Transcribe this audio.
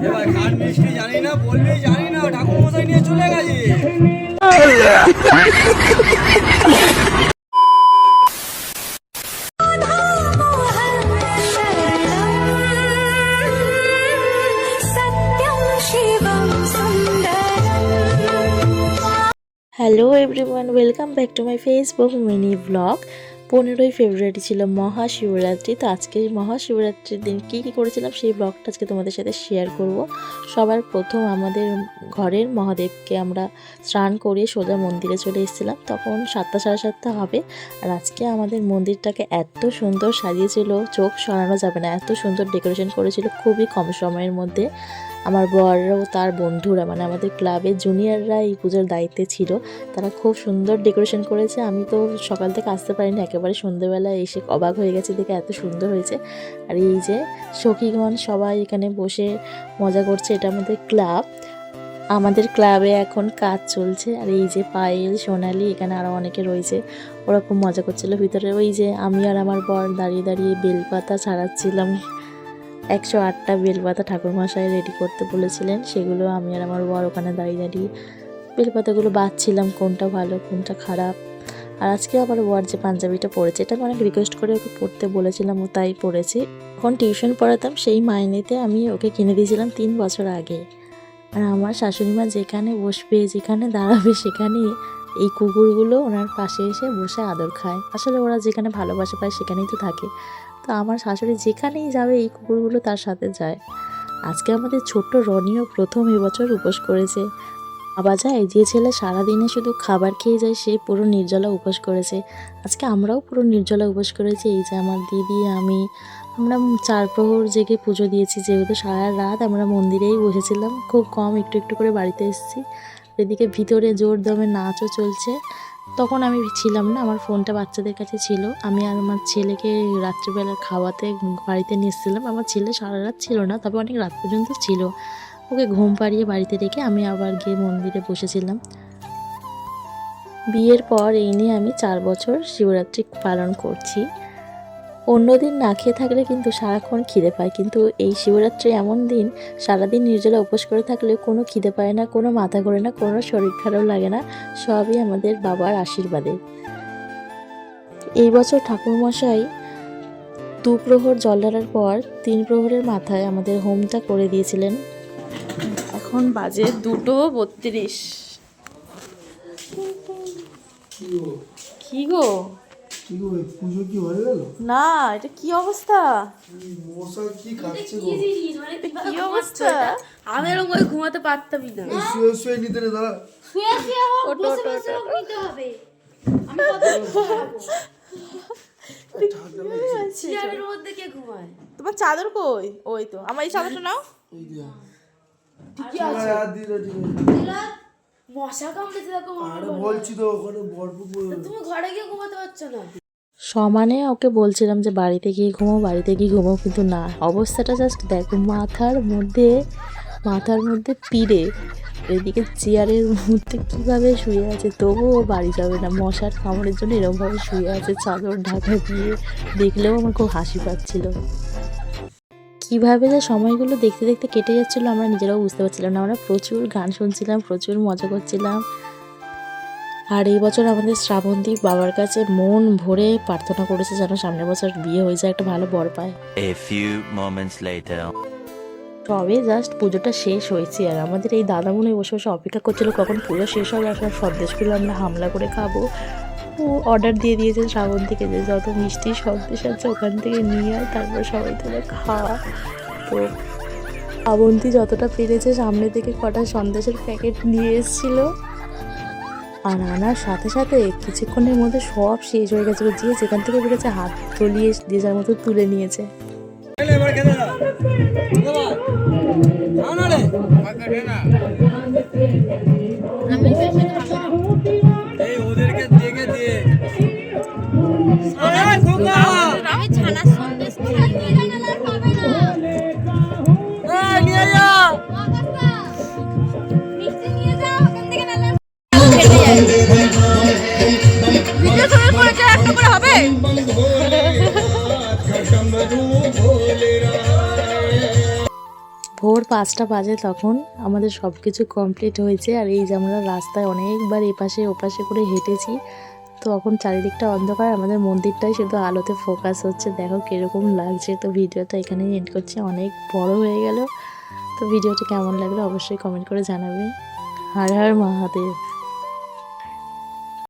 এবার খান মিষ্টি জানি না, বলবি জানি না, ঠাকুর মশাই নিয়ে চলে গেছে। Hello everyone, welcome back to my Facebook mini blog. 15ই ফেব্রুয়ারি ছিল মহাশিবরাত্রি। তো আজকে মহাশিবরাত্রির দিন কী করেছিলাম সেই ব্লগটা আজকে তোমাদের সাথে শেয়ার করব। সবার প্রথম আমাদের ঘরের মহাদেবকে আমরা স্নান করিয়ে সোজা মন্দিরে চলে এসেছিলাম। তখন 7টা সাড়ে 7টা হবে। আর আজকে আমাদের মন্দিরটাকে এত সুন্দর সাজিয়েছিল, চোখ সরানো যাবে না, এত সুন্দর ডেকোরেশন করেছিল খুবই কম সময়ের মধ্যে। আমার বড়রাও তার বন্ধুরা মানে আমাদের ক্লাবের জুনিয়ররা এই পুজোর দায়িত্বে ছিল। তারা খুব সুন্দর ডেকোরেশন করেছে। আমি তো সকাল থেকে আসতে পারিনি, একেবারে সন্ধ্যেবেলায় এসে অবাক হয়ে গেছে দেখে এত সুন্দর হয়েছে। আর এই যে সখীগণ সবাই এখানে বসে মজা করছে। এটা আমাদের ক্লাব, আমাদের ক্লাবে এখন কাজ চলছে। আর এই যে পায়েল, সোনালি, এখানে আরও অনেকে রয়েছে, ওরা খুব মজা করছিল ভিতরে। ওই যে আমি আর আমার বর দাঁড়িয়ে দাঁড়িয়ে বেলপাতা ছাড়াচ্ছিলাম। 108টা বেলপাতা ঠাকুরমশাই রেডি করতে বলেছিলেন, সেগুলো আমি আর আমার বর ওখানে দাঁড়িয়ে দাঁড়িয়ে বেলপাতাগুলো বাঁচছিলাম, কোনটা ভালো কোনটা খারাপ। আর আজকে আবার বর যে পাঞ্জাবিটা পরেছে, এটা আমি অনেক রিকোয়েস্ট করে ওকে পরতে বলেছিলাম, ও তাই পরেছে। এখন টিউশন পড়াতাম, সেই মাইনেতে আমি ওকে কিনে দিয়েছিলাম 3 বছর আগে। আর আমার শাশুড়িমা যেখানে বসবে, যেখানে দাঁড়াবে, সেখানে এই কুকুরগুলো ওনার পাশে এসে বসে আদর খায়। আসলে ওরা যেখানে ভালোবাসা পায় সেখানেই তো থাকে। তো আমার শাশুড়ি যেখানেই যাবে এই কুকুরগুলো তার সাথে যায়। আজকে আমাদের ছোট্ট রনিও প্রথম এবছর উপোস করেছে। ভাবা যায় যে ছেলে সারাদিনে শুধু খাবার খেয়ে যায় সে পুরো নির্জলা উপোস করেছে। আজকে আমরাও পুরো নির্জলা উপোস করেছি। এই যে আমার দিদি, আমরা 4 প্রহর জেগে পুজো দিয়েছি, যেহেতু সারা রাত আমরা মন্দিরেই বসেছিলাম। খুব কম একটু একটু করে বাড়িতে এসেছি। এদিকে ভিতরে জোর দমে নাচও চলছে। তখন আমি ছিলাম না, আমার ফোনটা বাচ্চাদের কাছে ছিল। আমি আর আমার ছেলেকে রাত্রিবেলা খাওয়াতে বাড়িতে নিয়ে এসেছিলাম। আমার ছেলে সারা রাত ছিল না, তবে অনেক রাত পর্যন্ত ছিল। ওকে ঘুম পাড়িয়ে বাড়িতে রেখে আমি আবার গিয়ে মন্দিরে বসেছিলাম। বিয়ের পর এই নিয়ে আমি 4 বছর শিবরাত্রি পালন করছি। অন্যদিন না খেয়ে থাকলে কিন্তু সারাক্ষণ খিদে পায়, কিন্তু এই শিবরাত্রি এমন দিন সারাদিন নির্জলা উপোস করে থাকলে কোনো খিদে পায় না, কোনো মাথা ঘোরে না, কোনো শরীর খারাপ লাগে না। সবই আমাদের বাবার আশীর্বাদে। এই বছর ঠাকুরমশাই 2 প্রহর জল ঢালার পর 3 প্রহরের মাথায় আমাদের হোমটা করে দিয়েছিলেন। এখন বাজে 2:32। কি গো পুজো কি হয়ে গেল? না, এটা কি অবস্থা? মশা কি খাচ্ছে গো? কি অবস্থা? আমি এরকম করে ঘুমাতে পারতামই না। শুয়ে শুয়ে নিতে রে দাঁড়া। শুয়ে শুয়ে হোক, বসে বসে হোক, নিতে হবে। আমি কত চেয়ারের মধ্যে কে ঘুমায়? তোমার চাদর কই? ওই তো আমার এই চাদরটা নাও। এই যে ঠিকই আছে। আর দিলে মশা কামড়েছে দেখো। আরে বলছি তো ওখানে বরফ তুমি ঘরে গিয়ে ঘুমাতে পারছো না? সমানে ওকে বলছিলাম যে বাড়িতে গিয়ে ঘুমাও, কিন্তু না, অবস্থাটা জাস্ট দেখো, মাথার মধ্যে পিড়ে, এদিকে চেয়ারের মধ্যে কীভাবে শুয়ে আছে, তবুও বাড়ি যাবে না। মশার কামড়ের জন্য এরকমভাবে শুয়ে আছে চাদর ঢাকা দিয়ে। দেখলেও আমার খুব হাসি পাচ্ছিল। কীভাবে যে সময়গুলো দেখতে দেখতে কেটে যাচ্ছিলো আমরা নিজেরাও বুঝতে পারছিলাম না। আমরা প্রচুর গান শুনছিলাম, প্রচুর মজা করছিলাম। আর এই বছর আমাদের শ্রাবন্তী বাবার কাছে মন ভরে প্রার্থনা করেছে যেন সামনের বছর বিয়ে হয়ে যায়, একটা ভালো বর পায়। A few moments later. তবে জাস্ট পুজোটা শেষ হয়েছে, আর আমাদের এই দাদামণি বসে বসে অপেক্ষা করছিল কখন পুজো শেষ হবে, আর সব সন্দেশগুলো আমরা হামলা করে খাবো। ও অর্ডার দিয়ে দিয়েছেন শ্রাবন্তীকে যে যত মিষ্টি সন্দেশ আছে ওখান থেকে নিয়ে আয়, তারপর সবাই তোরা খাওয়া। তো শ্রাবন্তী যতটা পেরেছে সামনে থেকে কটা সন্দেশের প্যাকেট নিয়ে এসেছিলো। আর আনার সাথে সাথে কিছুক্ষণের মধ্যে সব শেষ হয়ে গেছিলো। যে যেখান থেকে পেরেছে হাত তলিয়ে যে যার মতো তুলে নিয়েছে। আমি ছানা সন্দেশ ভোর 5টা বাজে তখন আমাদের সব কিছু কমপ্লিট হয়েছে। আর এই যে আমরা রাস্তায় অনেকবার এপাশে ওপাশে করে হেঁটেছি, তো এখন চারিদিকটা অন্ধকার, আমাদের মন্দিরটাই শুধু আলোতে ফোকাস হচ্ছে। দেখো কীরকম লাগছে। তো ভিডিওটা এখানেই এন্ড করছি, অনেক বড় হয়ে গেল। তো ভিডিওটা কেমন লাগলো অবশ্যই কমেন্ট করে জানাবে। হর হর মহাদেব।